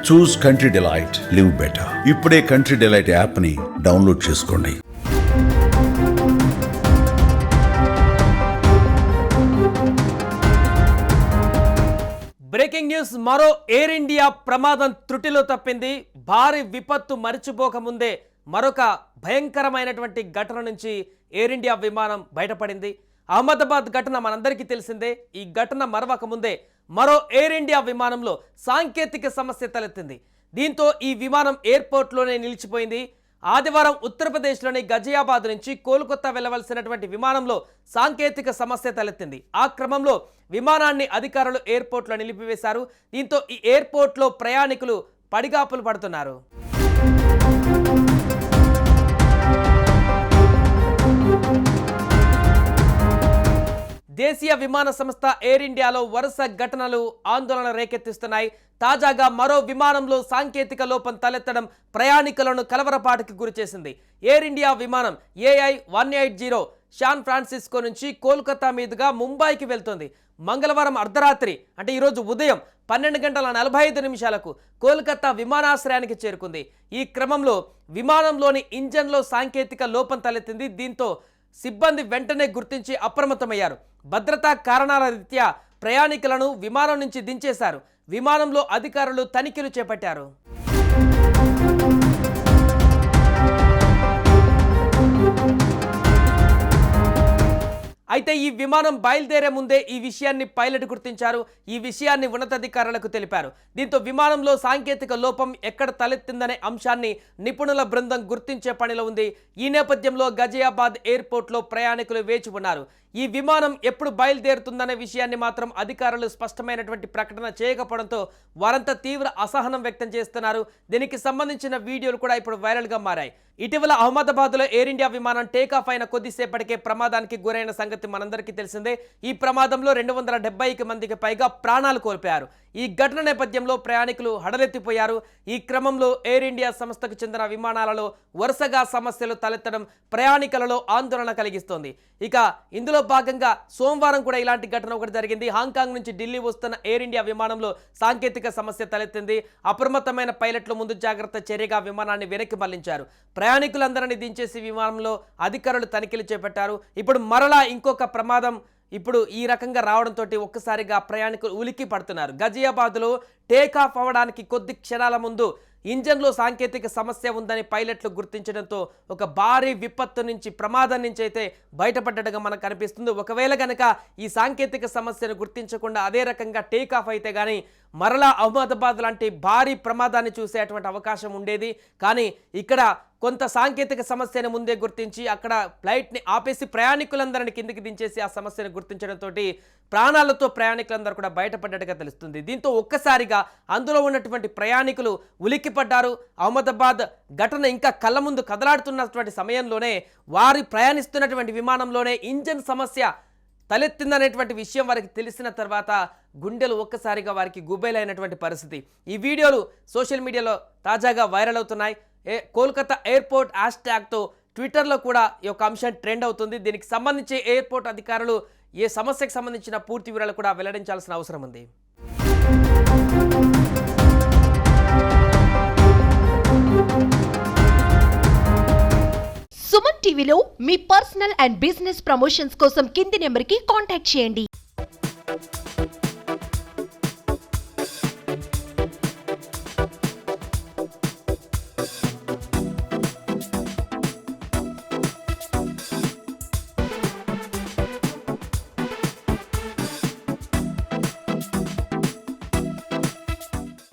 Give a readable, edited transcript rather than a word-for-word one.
చూస్ country delight, live better. ఇప్పుడే country delight app ని download చేసుకోండి. Breaking news. మరో ఎయిర్ ఇండియా ప్రమాదం త్రుటిలో తప్పింది. భారీ విపత్తు మరిచిపోకముందే మరొక భయంకరమైనటువంటి ఘటన నుంచి ఎయిర్ ఇండియా విమానం బయటపడింది. అహ్మదాబాద్ ఘటన మనందరికీ తెలిసిందే. ఈ ఘటన మరవక ముందే మరో ఎయిర్ ఇండియా విమానంలో సాంకేతిక సమస్య తలెత్తింది. దీంతో ఈ విమానం ఎయిర్పోర్ట్లోనే నిలిచిపోయింది. ఆదివారం ఉత్తరప్రదేశ్లోని గజియాబాద్ నుంచి కోల్కతా వెళ్లవలసినటువంటి విమానంలో సాంకేతిక సమస్య తలెత్తింది. ఆ క్రమంలో విమానాన్ని అధికారులు ఎయిర్పోర్ట్లో నిలిపివేశారు. దీంతో ఈ ఎయిర్పోర్ట్లో ప్రయాణికులు పడిగాపులు పడుతున్నారు. దేశీయ విమాన సంస్థ ఎయిర్ ఇండియాలో వరుస ఘటనలు ఆందోళన రేకెత్తిస్తున్నాయి. తాజాగా మరో విమానంలో సాంకేతిక లోపం తలెత్తడం ప్రయాణికులను కలవరపాటుకి గురిచేసింది. ఎయిర్ ఇండియా విమానం AI-180 శాన్ ఫ్రాన్సిస్కో నుంచి కోల్కతా మీదుగా ముంబైకి వెళ్తోంది. మంగళవారం అర్ధరాత్రి అంటే ఈరోజు ఉదయం 12:45 కోల్కతా విమానాశ్రయానికి చేరుకుంది. ఈ క్రమంలో విమానంలోని ఇంజన్లో సాంకేతిక లోపం తలెత్తింది. దీంతో సిబ్బంది వెంటనే గుర్తించి అప్రమత్తమయ్యారు. భద్రతా కారణాల రీత్యా ప్రయాణికులను విమానం నుంచి దించేశారు. విమానంలో అధికారులు తనిఖీలు చేపట్టారు. అయితే ఈ విమానం బయలుదేరే ముందే ఈ విషయాన్ని పైలట్ గుర్తించారు. ఈ విషయాన్ని ఉన్నతాధికారులకు తెలిపారు. దీంతో విమానంలో సాంకేతిక లోపం ఎక్కడ తలెత్తిందనే అంశాన్ని నిపుణుల బృందం గుర్తించే పనిలో ఉంది. ఈ నేపథ్యంలో గజియాబాద్ ఎయిర్పోర్ట్లో ప్రయాణికులు వేచి ఉన్నారు. ఈ విమానం ఎప్పుడు బయలుదేరుతుందనే విషయాన్ని మాత్రం అధికారులు స్పష్టమైనటువంటి ప్రకటన చేయకపోవడంతో వారంతా తీవ్ర అసహనం వ్యక్తం చేస్తున్నారు. దీనికి సంబంధించిన వీడియోలు కూడా ఇప్పుడు వైరల్గా మారాయి. ఇటీవల అహ్మదాబాద్లో ఎయిర్ ఇండియా విమానం టేకాఫ్ అయిన కొద్దిసేపటికే ప్రమాదానికి గురైన సంగతి మనందరికీ తెలిసిందే. ఈ ప్రమాదంలో 270 మందికి పైగా ప్రాణాలు కోల్పోయారు. ఈ ఘటన నేపథ్యంలో ప్రయాణికులు హడలెత్తిపోయారు. ఈ క్రమంలో ఎయిర్ ఇండియా సంస్థకు చెందిన విమానాలలో వరుసగా సమస్యలు తలెత్తడం ప్రయాణికులలో ఆందోళన కలిగిస్తోంది. ఇక ఇందులో భాగంగా సోమవారం కూడా ఇలాంటి ఘటన ఒకటి జరిగింది. హాంకాంగ్ నుంచి ఢిల్లీ వస్తున్న ఎయిర్ ఇండియా విమానంలో సాంకేతిక సమస్య తలెత్తింది. అప్రమత్తమైన పైలట్లు ముందు జాగ్రత్త చర్యగా విమానాన్ని వెనక్కి మళ్లించారు. ప్రయాణికులందరినీ దించేసి విమానంలో అధికారులు తనిఖీలు చేపట్టారు. ఇప్పుడు మరలా ఇంకొక ప్రమాదం ఇప్పుడు ఈ రకంగా రావడంతో ఒక్కసారిగా ప్రయాణికులు ఉలికి పడుతున్నారు. గజియాబాద్లో టేకాఫ్ అవ్వడానికి కొద్ది క్షణాల ముందు ఇంజన్లో సాంకేతిక సమస్య ఉందని పైలట్లు గుర్తించడంతో ఒక భారీ విపత్తు నుంచి ప్రమాదం నుంచి అయితే బయటపడ్డట్టుగా మనకు కనిపిస్తుంది. ఒకవేళ కనుక ఈ సాంకేతిక సమస్యను గుర్తించకుండా అదే రకంగా టేకాఫ్ అయితే కానీ మరలా అహ్మదాబాద్ లాంటి భారీ ప్రమాదాన్ని చూసేటువంటి అవకాశం ఉండేది. కానీ ఇక్కడ కొంత సాంకేతిక సమస్యను ముందే గుర్తించి అక్కడ ఫ్లైట్ని ఆపేసి ప్రయాణికులందరినీ కిందికి దించేసి ఆ సమస్యను గుర్తించడంతో ప్రాణాలతో ప్రయాణికులందరూ కూడా బయటపడ్డట్టుగా తెలుస్తుంది. దీంతో ఒక్కసారిగా అందులో ఉన్నటువంటి ప్రయాణికులు ఉలిక్కిపడ్డారు. అహ్మదాబాద్ ఘటన ఇంకా కళ్ళ ముందు కదలాడుతున్నటువంటి సమయంలోనే వారి ప్రయాణిస్తున్నటువంటి విమానంలోనే ఇంజన్ సమస్య తలెత్తిందనేటువంటి విషయం వారికి తెలిసిన తర్వాత గుండెలు ఒక్కసారిగా వారికి గుబేలైనటువంటి పరిస్థితి. ఈ వీడియోలు సోషల్ మీడియాలో తాజాగా వైరల్ అవుతున్నాయి. కోల్కతా ఎయిర్పోర్ట్ హ్యాష్ట్యాగ్తో ట్విట్టర్లో కూడా ఈ యొక్క అంశం ట్రెండ్ అవుతుంది. దీనికి సంబంధించి ఎయిర్పోర్ట్ అధికారులు ఏ సమస్యకు సంబంధించిన పూర్తి వివరాలు కూడా వెల్లడించాల్సిన అవసరం ఉంది. సుమన్ టీవీలో మీ పర్సనల్ అండ్ బిజినెస్ ప్రమోషన్స్ కోసం కింది నెంబర్కి కాంటాక్ట్ చేయండి.